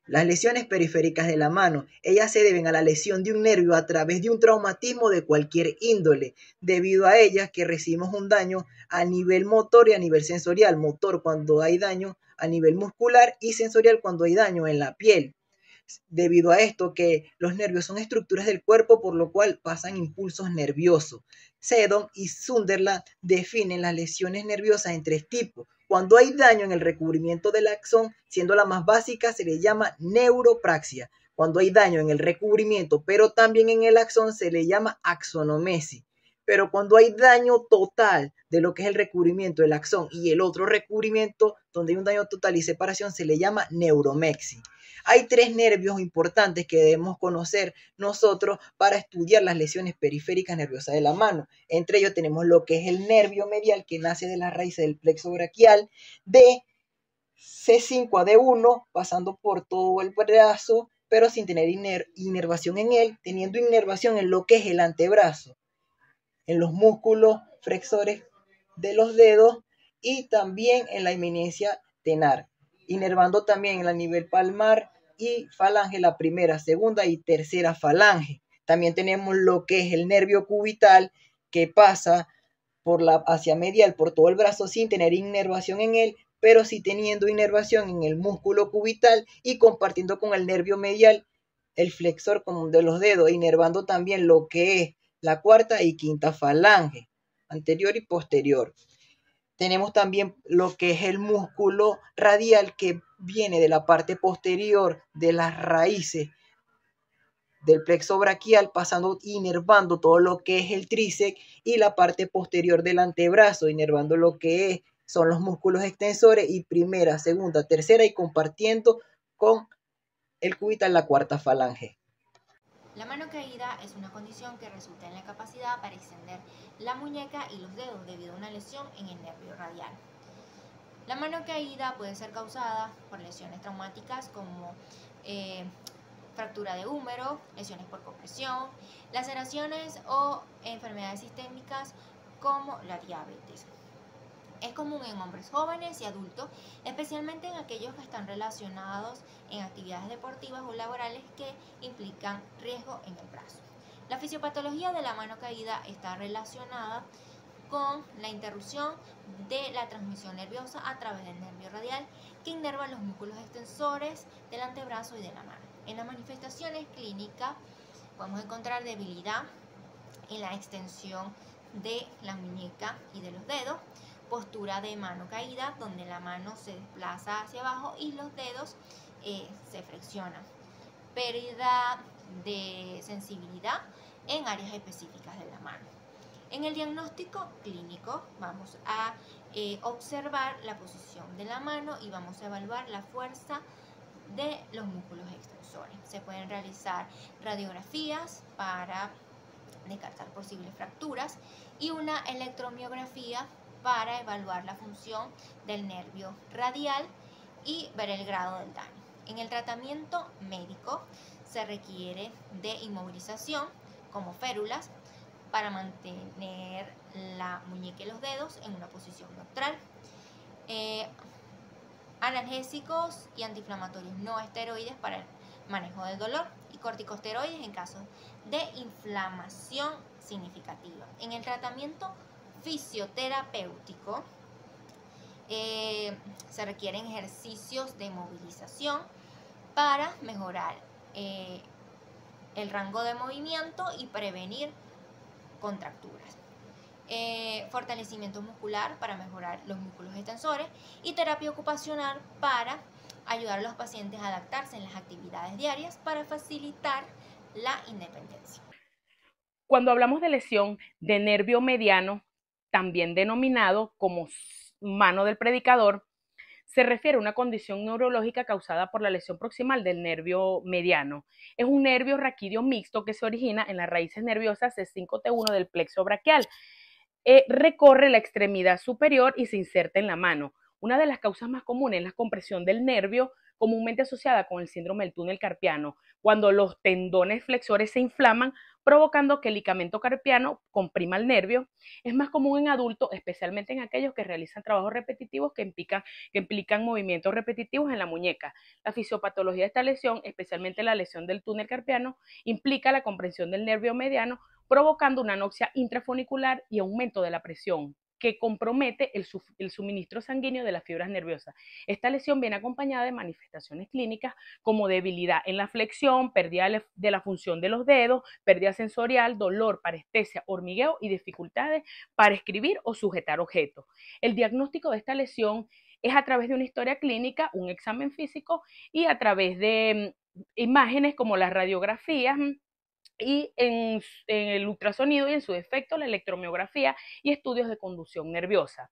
Las lesiones periféricas de la mano, ellas se deben a la lesión de un nervio a través de un traumatismo de cualquier índole. Debido a ellas que recibimos un daño a nivel motor y a nivel sensorial. Motor cuando hay daño a nivel muscular y sensorial cuando hay daño en la piel. Debido a esto que los nervios son estructuras del cuerpo por lo cual pasan impulsos nerviosos. Seddon y Sunderland definen las lesiones nerviosas en tres tipos. Cuando hay daño en el recubrimiento del axón, siendo la más básica, se le llama neuropraxia. Cuando hay daño en el recubrimiento, pero también en el axón, se le llama axonomesis. Pero cuando hay daño total de lo que es el recubrimiento del axón y el otro recubrimiento, donde hay un daño total y separación, se le llama neuromexis. Hay tres nervios importantes que debemos conocer nosotros para estudiar las lesiones periféricas nerviosas de la mano. Entre ellos tenemos lo que es el nervio medial, que nace de las raíces del plexo braquial, de C5 a D1, pasando por todo el brazo, pero sin tener inervación en él, teniendo inervación en lo que es el antebrazo, en los músculos flexores de los dedos y también en la eminencia tenar, inervando también en el nivel palmar y falange, la primera, segunda y tercera falange. También tenemos lo que es el nervio cubital, que pasa hacia medial por todo el brazo sin tener inervación en él, pero sí teniendo inervación en el músculo cubital y compartiendo con el nervio medial el flexor común de los dedos, inervando también lo que es la cuarta y quinta falange, anterior y posterior. Tenemos también lo que es el músculo radial, que viene de la parte posterior de las raíces del plexo braquial, pasando, inervando todo lo que es el tríceps y la parte posterior del antebrazo, inervando lo que son los músculos extensores y primera, segunda, tercera y compartiendo con el cubital la cuarta falange. La mano caída es una condición que resulta en la capacidad para extender la muñeca y los dedos debido a una lesión en el nervio radial. La mano caída puede ser causada por lesiones traumáticas como fractura de húmero, lesiones por compresión, laceraciones o enfermedades sistémicas como la diabetes. Es común en hombres jóvenes y adultos, especialmente en aquellos que están relacionados en actividades deportivas o laborales que implican riesgo en el brazo. La fisiopatología de la mano caída está relacionada con la interrupción de la transmisión nerviosa a través del nervio radial, que inerva los músculos extensores del antebrazo y de la mano. En las manifestaciones clínicas podemos encontrar debilidad en la extensión de la muñeca y de los dedos, postura de mano caída, donde la mano se desplaza hacia abajo y los dedos se flexionan, pérdida de sensibilidad en áreas específicas de la mano. En el diagnóstico clínico vamos a observar la posición de la mano y vamos a evaluar la fuerza de los músculos extensores. Se pueden realizar radiografías para descartar posibles fracturas y una electromiografía para evaluar la función del nervio radial y ver el grado del daño. En el tratamiento médico se requiere de inmovilización como férulas para mantener la muñeca y los dedos en una posición neutral. Analgésicos y antiinflamatorios no esteroides para el manejo del dolor y corticosteroides en caso de inflamación significativa. En el tratamiento fisioterapéutico se requieren ejercicios de movilización para mejorar el rango de movimiento y prevenir contracturas. Fortalecimiento muscular para mejorar los músculos extensores y terapia ocupacional para ayudar a los pacientes a adaptarse en las actividades diarias para facilitar la independencia. Cuando hablamos de lesión de nervio mediano, también denominado como mano del predicador, se refiere a una condición neurológica causada por la lesión proximal del nervio mediano. Es un nervio raquídeo mixto que se origina en las raíces nerviosas C5T1 del plexo braquial. Recorre la extremidad superior y se inserta en la mano. Una de las causas más comunes es la compresión del nervio comúnmente asociada con el síndrome del túnel carpiano, cuando los tendones flexores se inflaman, provocando que el ligamento carpiano comprima el nervio. Es más común en adultos, especialmente en aquellos que realizan trabajos repetitivos que implican movimientos repetitivos en la muñeca. La fisiopatología de esta lesión, especialmente la lesión del túnel carpiano, implica la comprensión del nervio mediano, provocando una anoxia intrafunicular y aumento de la presión, que compromete el suministro sanguíneo de las fibras nerviosas. Esta lesión viene acompañada de manifestaciones clínicas como debilidad en la flexión, pérdida de la función de los dedos, pérdida sensorial, dolor, parestesia, hormigueo y dificultades para escribir o sujetar objetos. El diagnóstico de esta lesión es a través de una historia clínica, un examen físico y a través de imágenes como las radiografías y en el ultrasonido y en su defecto la electromiografía y estudios de conducción nerviosa.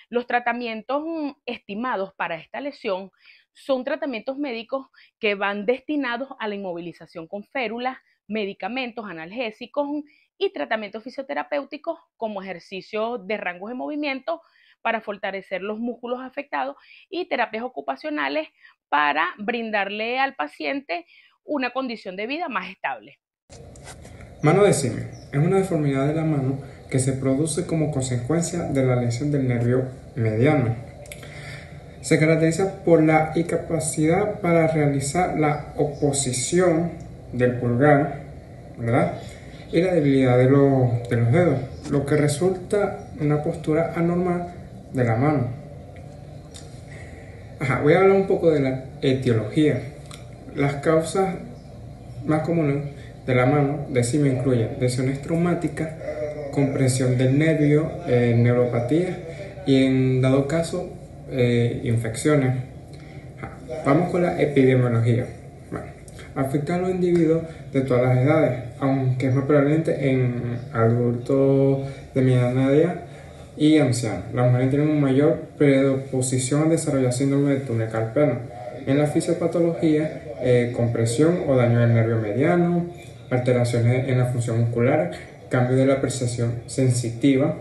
Los tratamientos estimados para esta lesión son tratamientos médicos que van destinados a la inmovilización con férulas, medicamentos analgésicos y tratamientos fisioterapéuticos como ejercicios de rangos de movimiento para fortalecer los músculos afectados y terapias ocupacionales para brindarle al paciente una condición de vida más estable. Mano de simio es una deformidad de la mano que se produce como consecuencia de la lesión del nervio mediano. Se caracteriza por la incapacidad para realizar la oposición del pulgar, ¿verdad?, y la debilidad de los dedos, lo que resulta una postura anormal de la mano. Voy a hablar un poco de la etiología. Las causas más comunes de la mano de simio incluyen lesiones traumáticas, compresión del nervio, neuropatía y en dado caso infecciones. Vamos con la epidemiología. Bueno, afecta a los individuos de todas las edades, aunque es más prevalente en adultos de mediana edad y ancianos. Las mujeres tienen una mayor predisposición a desarrollar síndrome del túnel carpiano. En la fisiopatología, compresión o daño del nervio mediano, alteraciones en la función muscular, cambio de la percepción sensitiva,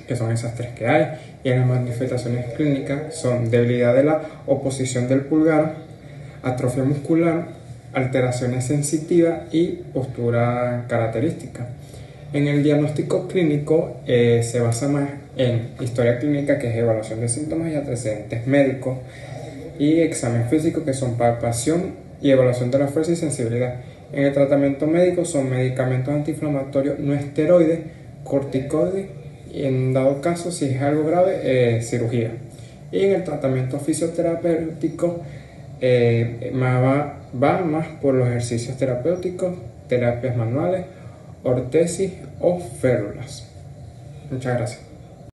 que son esas tres que hay, y en las manifestaciones clínicas son debilidad de la oposición del pulgar, atrofia muscular, alteraciones sensitivas y postura característica. En el diagnóstico clínico se basa más en historia clínica, que es evaluación de síntomas y antecedentes médicos, y examen físico, que son palpación y evaluación de la fuerza y sensibilidad. En el tratamiento médico son medicamentos antiinflamatorios no esteroides, corticoides y en dado caso, si es algo grave, cirugía. Y en el tratamiento fisioterapéutico va más por los ejercicios terapéuticos, terapias manuales, ortesis o férulas. Muchas gracias.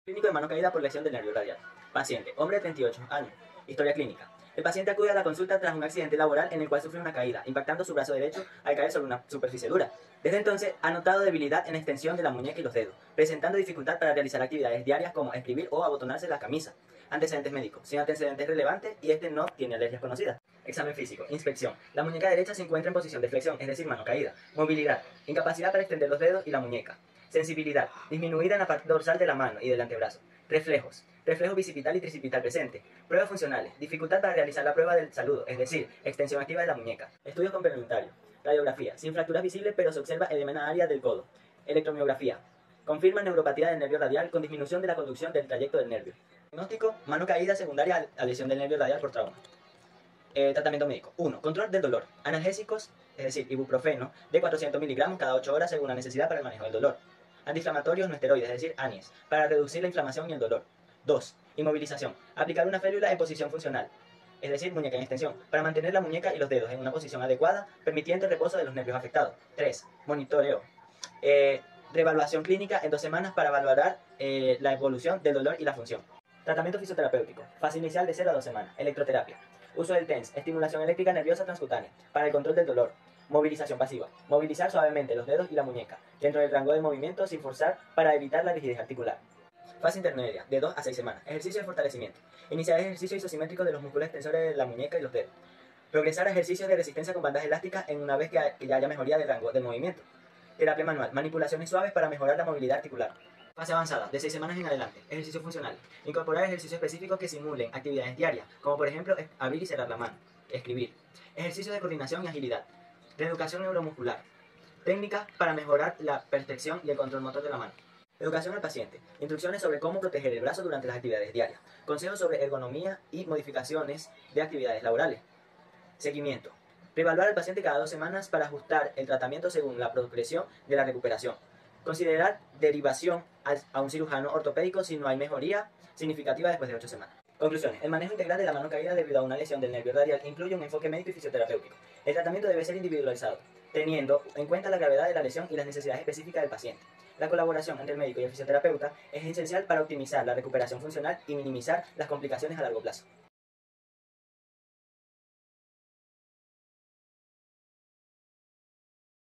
Clínico de mano caída por lesión del nervio radial. Paciente, hombre de 38 años. Historia clínica. El paciente acude a la consulta tras un accidente laboral en el cual sufrió una caída, impactando su brazo derecho al caer sobre una superficie dura. Desde entonces ha notado debilidad en la extensión de la muñeca y los dedos, presentando dificultad para realizar actividades diarias como escribir o abotonarse la camisa. Antecedentes médicos, sin antecedentes relevantes y no tiene alergias conocidas. Examen físico, inspección. La muñeca derecha se encuentra en posición de flexión, es decir, mano caída. Movilidad, incapacidad para extender los dedos y la muñeca. Sensibilidad, disminuida en la parte dorsal de la mano y del antebrazo. Reflejos, reflejo bicipital y tricipital presente. Pruebas funcionales, dificultad para realizar la prueba del saludo, es decir, extensión activa de la muñeca. Estudios complementarios. Radiografía, sin fracturas visibles pero se observa edema en la área del codo. Electromiografía, confirma neuropatía del nervio radial con disminución de la conducción del trayecto del nervio. Diagnóstico, mano caída secundaria a lesión del nervio radial por trauma. Tratamiento médico. 1. Control del dolor. Analgésicos, es decir, ibuprofeno, de 400 miligramos cada 8 horas según la necesidad para el manejo del dolor. Antiinflamatorios no esteroides, es decir, ANIES, para reducir la inflamación y el dolor. 2. Inmovilización. Aplicar una férula en posición funcional, es decir, muñeca en extensión, para mantener la muñeca y los dedos en una posición adecuada, permitiendo el reposo de los nervios afectados. 3. Monitoreo. Reevaluación clínica en 2 semanas para valorar la evolución del dolor y la función. Tratamiento fisioterapéutico. Fase inicial de 0 a 2 semanas. Electroterapia. Uso del TENS, estimulación eléctrica nerviosa transcutánea, para el control del dolor. Movilización pasiva. Movilizar suavemente los dedos y la muñeca, dentro del rango de movimiento sin forzar para evitar la rigidez articular. Fase intermedia, de 2 a 6 semanas. Ejercicio de fortalecimiento. Iniciar ejercicio isosimétrico de los músculos extensores de la muñeca y los dedos. Progresar a ejercicios de resistencia con bandas elásticas en una vez que ya haya mejoría del rango de movimiento. Terapia manual. Manipulaciones suaves para mejorar la movilidad articular. Fase avanzada, de 6 semanas en adelante. Ejercicios funcionales. Incorporar ejercicios específicos que simulen actividades diarias, como por ejemplo abrir y cerrar la mano. escribir, ejercicios de coordinación y agilidad, reeducación neuromuscular, técnicas para mejorar la percepción y el control motor de la mano. Educación al paciente, instrucciones sobre cómo proteger el brazo durante las actividades diarias, consejos sobre ergonomía y modificaciones de actividades laborales. Seguimiento. Reevaluar al paciente cada 2 semanas para ajustar el tratamiento según la progresión de la recuperación. Considerar derivación a un cirujano ortopédico si no hay mejoría significativa después de 8 semanas. Conclusiones. El manejo integral de la mano caída debido a una lesión del nervio radial incluye un enfoque médico y fisioterapéutico. El tratamiento debe ser individualizado, teniendo en cuenta la gravedad de la lesión y las necesidades específicas del paciente. La colaboración entre el médico y el fisioterapeuta es esencial para optimizar la recuperación funcional y minimizar las complicaciones a largo plazo.